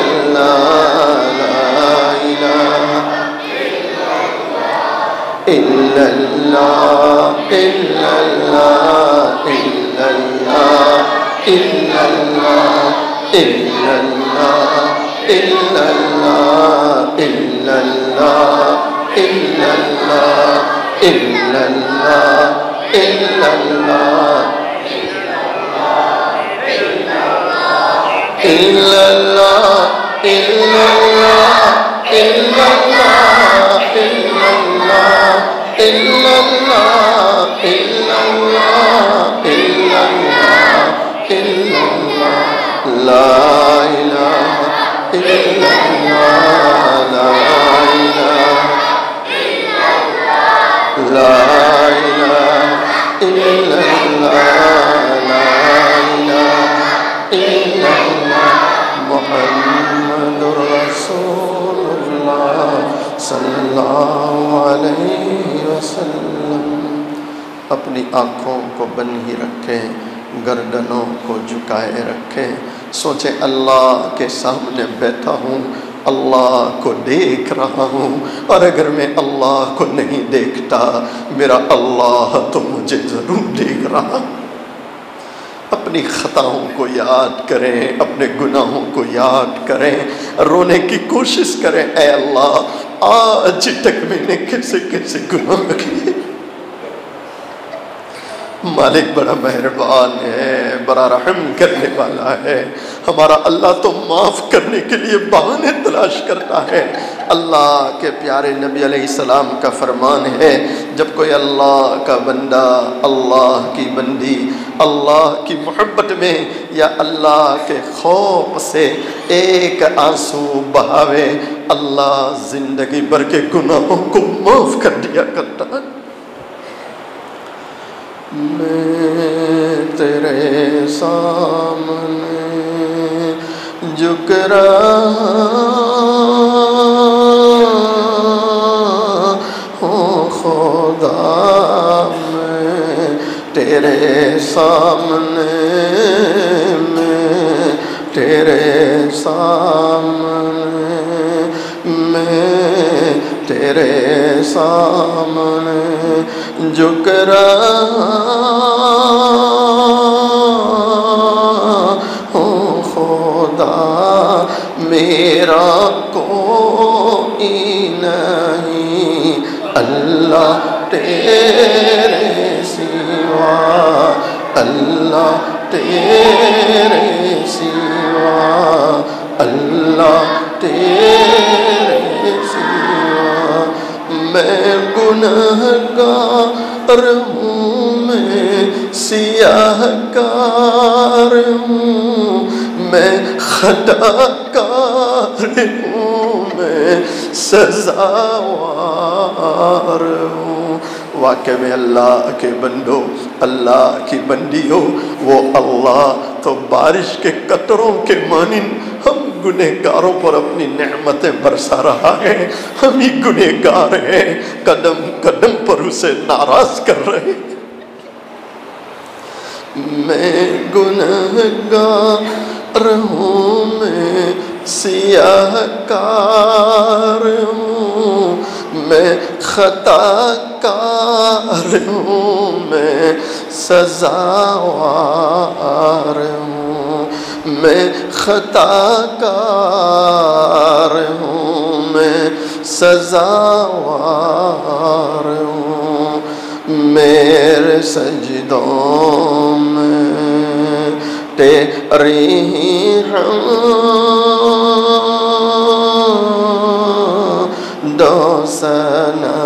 الله لا إله إلا الله إلا الله إلا الله إلا الله إلا الله إلا الله إلا الله إلا الله إلا الله إلا الله إلا الله إلا الله إلا الله إلا الله إلا الله إلا الله إلا الله إلا الله لا إله إلا الله لا إله لا إله إلا الله لا إله إلا الله محمد رسول الله صلی اللہ علیہ وسلم. اپنی آنکھوں کو بندھی رکھیں، گردنوں کو جھکائے رکھیں، سوچیں اللہ کے سامنے بیٹھا ہوں، اللہ کو دیکھ رہا ہوں، اور اگر میں اللہ کو نہیں دیکھتا میرا اللہ تو مجھے ضرور دیکھ رہا. اپنی خطاؤں کو یاد کریں، اپنے گناہوں کو یاد کریں، رونے کی کوشش کریں. اے اللہ آج تک میں نے کیسے کیسے گناہ کیے. مالک بڑا مہربان ہے، بڑا رحم کرنے والا ہے. ہمارا اللہ تو معاف کرنے کے لیے بہانے تلاش کرتا ہے. اللہ کے پیارے نبی علیہ السلام کا فرمان ہے، جب کوئی اللہ کا بندہ، اللہ کی بندی اللہ کی محبت میں یا اللہ کے خوف سے ایک آنسو بہاوے، اللہ زندگی بھر کے گناہوں کو معاف کر دیا کرتا ہے. میں تیرے سامنے جھک رہا ہوں خدا، میں تیرے سامنے، میں تیرے سامنے، میں تیرے سامنے جھک رہا ہوں خدا، میرا کوئی نہیں اللہ تیرے سوا، اللہ تیرے سوا، اللہ تیرے سوا. میں گنہگار ہوں، میں سیاہ کار ہوں، میں خطا کار ہوں، میں سزاوار ہوں. واقع میں اللہ کے بندو، اللہ کی بندیوں، وہ اللہ تو بارش کے قطروں کے مانند ہم گنہگاروں پر اپنی نعمتیں برسا رہا ہے. ہم ہی گنہگار ہیں، قدم قدم پر اسے ناراض کر رہے. میں گنہگار ہوں، میں سیاہ کار ہوں، میں خطا کار ہوں، میں سزاوار ہوں، میں خطا کار ہوں، میں سزاوار ہوں. میرے سجدوں میں تیری دو ثنا،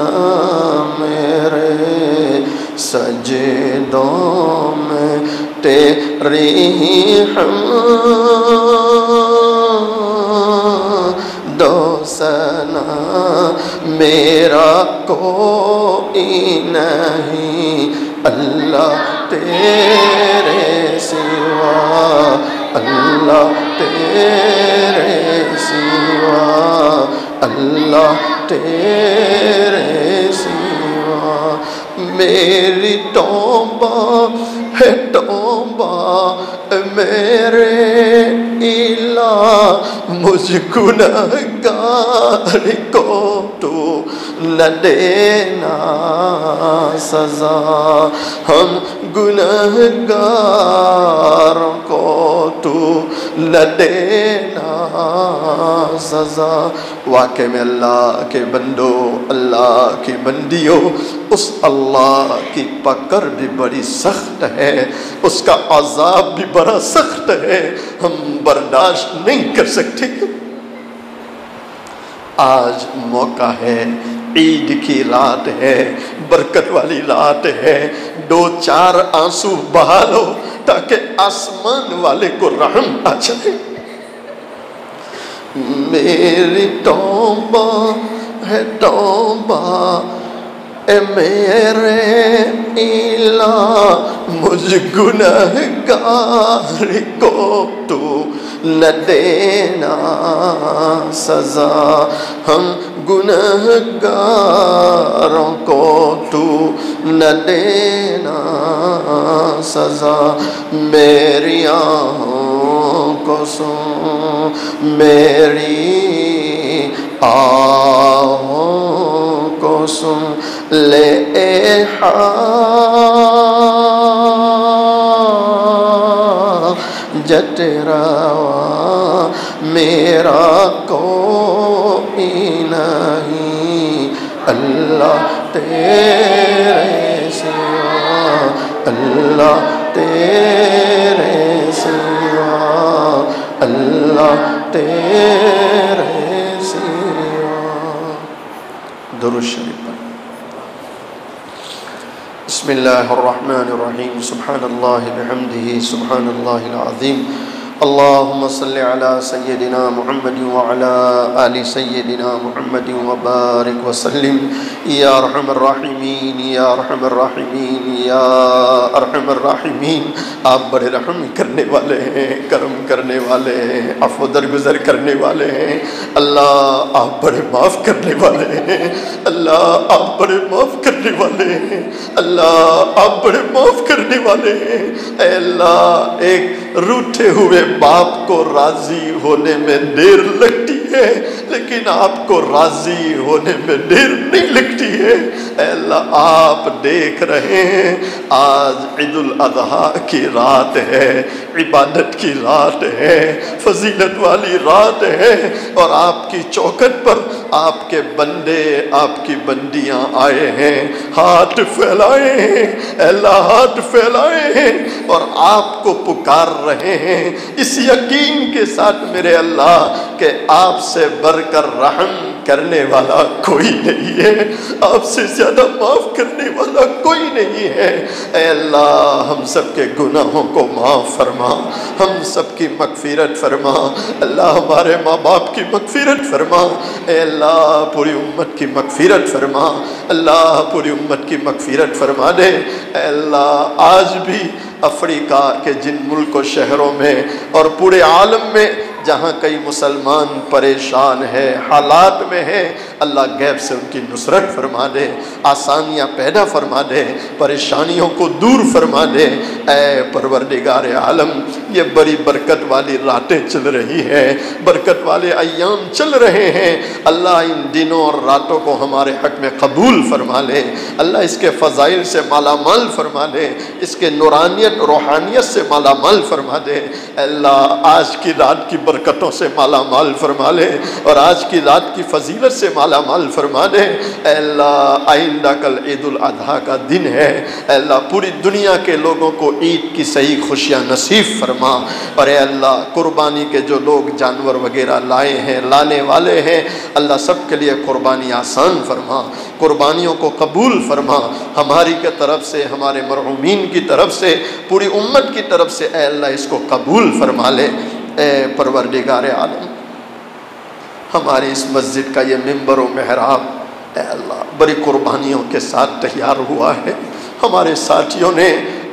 میرے سجدوں میں تیری دو ثنا، میرا کوئی نہیں اللہ تیرے سوا، اللہ تیرے سوا، اللہ تیرے سوا. میری توبہ ہے توبہ میرے الہ، مجھ مجھ گنہگار کو تو نہ دینا سزا، ہم گنہگار کو تو نہ دینا سزا۔ واقع میں اللہ کے بندو، اللہ کی بندیوں، اس اللہ کی پکڑ بھی بڑی سخت ہے، اس کا عذاب بھی بڑا سخت ہے، ہم برداشت نہیں کر سکتے۔ آج موقع ہے، عید کی رات ہے، برکت والی رات ہے، 2-4 آنسو بہا لو تاکہ آسمان والے کو رحم آ جائے۔ میری توبہ ہے توبہ اے میرے الہ، مجھ گنہگار کو تو نہ دینا سزا، ہم گنہگاروں کو تو نہ دینا سزا۔ میری آہوں کو سن، میری آہوں کو سن، لے حاجت روا میرا کوئی نہیں، اللہ تیرے سوا، اللہ تیرے سوا، اللہ تیرے سوا۔ درود شریف پڑھ۔ بسم اللہ الرحمن الرحیم، سبحان اللہ بحمدہ، سبحان اللہ العظیم، اللہم صلی علی سیدنا محمد وعلی آل سیدنا محمد وبارک وسلم، یا ارحم الراحمین، یا ارحم الراحمین، یا ارحم الراحمین۔ آپ بڑے رحم کرنے والے ہیں، کرم کرنے والے ہیں، عفو درگزر کرنے والے ہیں، اللہ آپ بڑے معاف کرنے والے ہیں، اللہ آپ بڑے معاف کرنے والے ہیں، اللہ آپ بڑے معاف کرنے والے ہیں۔ اے اللہ، ایک روٹھے ہوئے باپ کو راضی ہونے میں دیر لگتی ہے، لیکن آپ کو راضی ہونے میں دیر نہیں لگتی ہے۔ اے اللہ، آپ دیکھ رہے ہیں، آج عید الاضحیٰ کی رات ہے، عبادت کی رات ہے، فضیلت والی رات ہے، اور آپ کی چوکھٹ پر آپ کے بندے، آپ کی بندیاں آئے ہیں، ہاتھ پھیلائے ہیں، اے اللہ ہاتھ پھیلائے ہیں اور آپ کو پکار رہے ہیں، اس یقین کے ساتھ میرے اللہ کہ آپ سے بڑھ کر رحم کرنے والا کوئی نہیں ہے، آپ سے زیادہ معاف کرنے والا کوئی نہیں ہے۔ اے اللہ، ہم سب کے گناہوں کو معاف فرما، ہم سب کی مغفرت فرما، اللہ ہمارے ماں باپ کی مغفرت فرما، اے اللہ پوری امت کی مغفرت فرما، اللہ پوری امت کی مغفرت فرما دے۔ اے اللہ، آج بھی افریقہ کے جن ملک و شہروں میں اور پورے عالم میں جہاں کئی مسلمان پریشان ہے، حالات میں ہیں، اللہ غیب سے ان کی نصرت فرما دے، آسانیاں پیدا فرما دے، پریشانیوں کو دور فرما دے۔ اے پروردگار عالم، یہ بڑی برکت والی راتیں چل رہی ہیں، برکت والے ایام چل رہے ہیں، اللہ ان دنوں اور راتوں کو ہمارے حق میں قبول فرما لے، اللہ اس کے فضائل سے مالا مال فرما دے، اس کے نورانیت روحانیت سے مالا مال فرما دے۔ اللہ آج کی رات کی برکتوں سے مالا مال فرما لے اور آج کی رات کی فضیلت سے مالا مال فرما دے۔ اے اللہ، آئندہ کل عید الاضحیٰ کا دن ہے، اے اللہ پوری دنیا کے لوگوں کو عید کی صحیح خوشیاں نصیب فرما، اور اے اللہ قربانی کے جو لوگ جانور وغیرہ لائے ہیں، لانے والے ہیں، اللہ سب کے لیے قربانی آسان فرما، قربانیوں کو قبول فرما، ہماری کی طرف سے، ہمارے مرحومین کی طرف سے، پوری امت کی طرف سے، اے اللہ اس کو قبول فرما لے۔ اے پروردگار عالم، ہماری اس مسجد کا یہ ممبر و محراب اے اللہ بڑی قربانیوں کے ساتھ تیار ہوا ہے، ہمارے ساتھیوں نے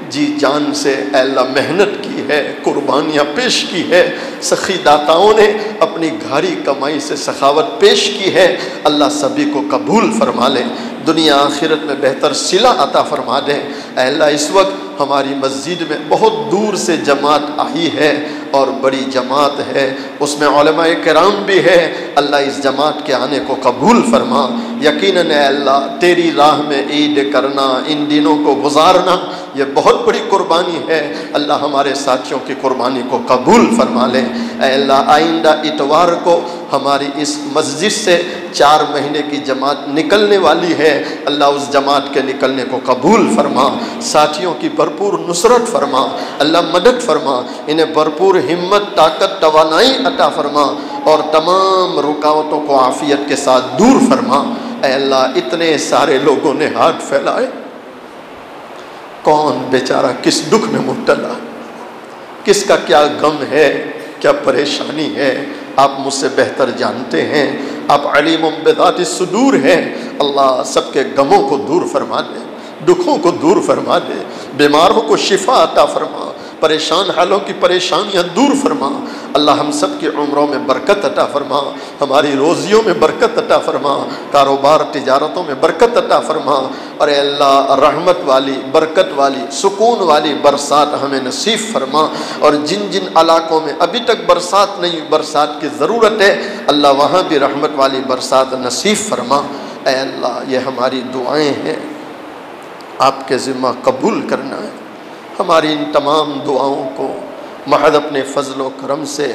جی جان سے اے اللہ محنت کی ہے، قربانیاں پیش کی ہے، سخی داتاؤں نے اپنی گھاری کمائی سے سخاوت پیش کی ہے، اللہ سبھی کو قبول فرما لے، دنیا آخرت میں بہتر صلہ عطا فرما دے۔ اے اللہ اس وقت ہماری مسجد میں بہت دور سے جماعت آئی ہے، اور بڑی جماعت ہے، اس میں علماء کرام بھی ہے، اللہ اس جماعت کے آنے کو قبول فرما۔ یقیناً اے اللہ تیری راہ میں عید کرنا، ان دنوں کو گزارنا، یہ بہت بڑی قربانی ہے، اللہ ہمارے ساتھیوں کی قربانی کو قبول فرما لے۔ اے اللہ آئندہ اتوار کو ہماری اس مسجد سے 4 مہینے کی جماعت نکلنے والی ہے، اللہ اس جماعت کے نکلنے کو قبول فرما، ساتھیوں کی بھرپور نصرت فرما، اللہ مدد فرما، انہیں بھرپور ہمت، طاقت، توانائی عطا فرما، اور تمام رکاوٹوں کو عافیت کے ساتھ دور فرما۔ اے اللہ اتنے سارے لوگوں نے ہاتھ پھیلائے، کون بیچارہ کس دکھ میں مبتلا، کس کا کیا غم ہے، کیا پریشانی ہے، آپ مجھ سے بہتر جانتے ہیں، آپ علیم بذات الصدور ہیں۔ اللہ سب کے غموں کو دور فرما دے، دکھوں کو دور فرما دے، بیماروں کو شفا عطا فرما، پریشان حالوں کی پریشانیاں دور فرما۔ اللہ ہم سب کی عمروں میں برکت عطا فرما، ہماری روزیوں میں برکت عطا فرما، کاروبار تجارتوں میں برکت عطا فرما، اور اے اللہ رحمت والی، برکت والی، سکون والی برسات ہمیں نصیب فرما، اور جن جن علاقوں میں ابھی تک برسات نہیں، برسات کی ضرورت ہے، اللہ وہاں بھی رحمت والی برسات نصیب فرما۔ اے اللہ یہ ہماری دعائیں ہیں، آپ کے ذمہ قبول کرنا ہے۔ ہماری ان تمام دعاؤں کو محض اپنے فضل و کرم سے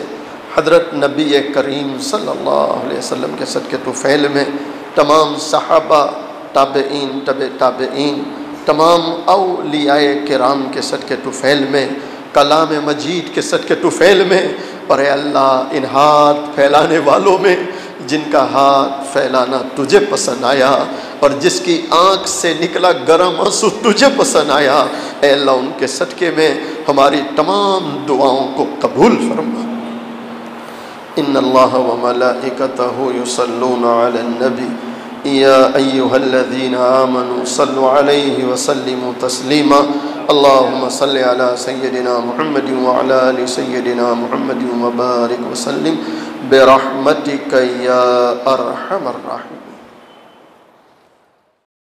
حضرت نبی کریم صلی اللہ علیہ وسلم کے صدقے طفیل میں، تمام صحابہ، تابعین، تابعین، تمام اولیاء کرام کے صدقے طفیل میں، کلام مجید کے صدقے طفیل میں، اور اے اللہ ان ہاتھ پھیلانے والوں میں جن کا ہاتھ پھیلانا تجھے پسند آیا اور جس کی آنکھ سے نکلا گرم آنسو تجھے پسند آیا، اے اللہ ان کے صدقے میں ہماری تمام دعاؤں کو قبول فرما۔ ان اللہ وملائکتہ یصلون علی النبی یا ایہا الذین آمنوا صلوا علیہ وسلموا تسلیما۔ اللہم صل علی سیدنا محمد وعلی آل سیدنا محمد وبارک وسلم برحمتک یا ارحم الراحمین۔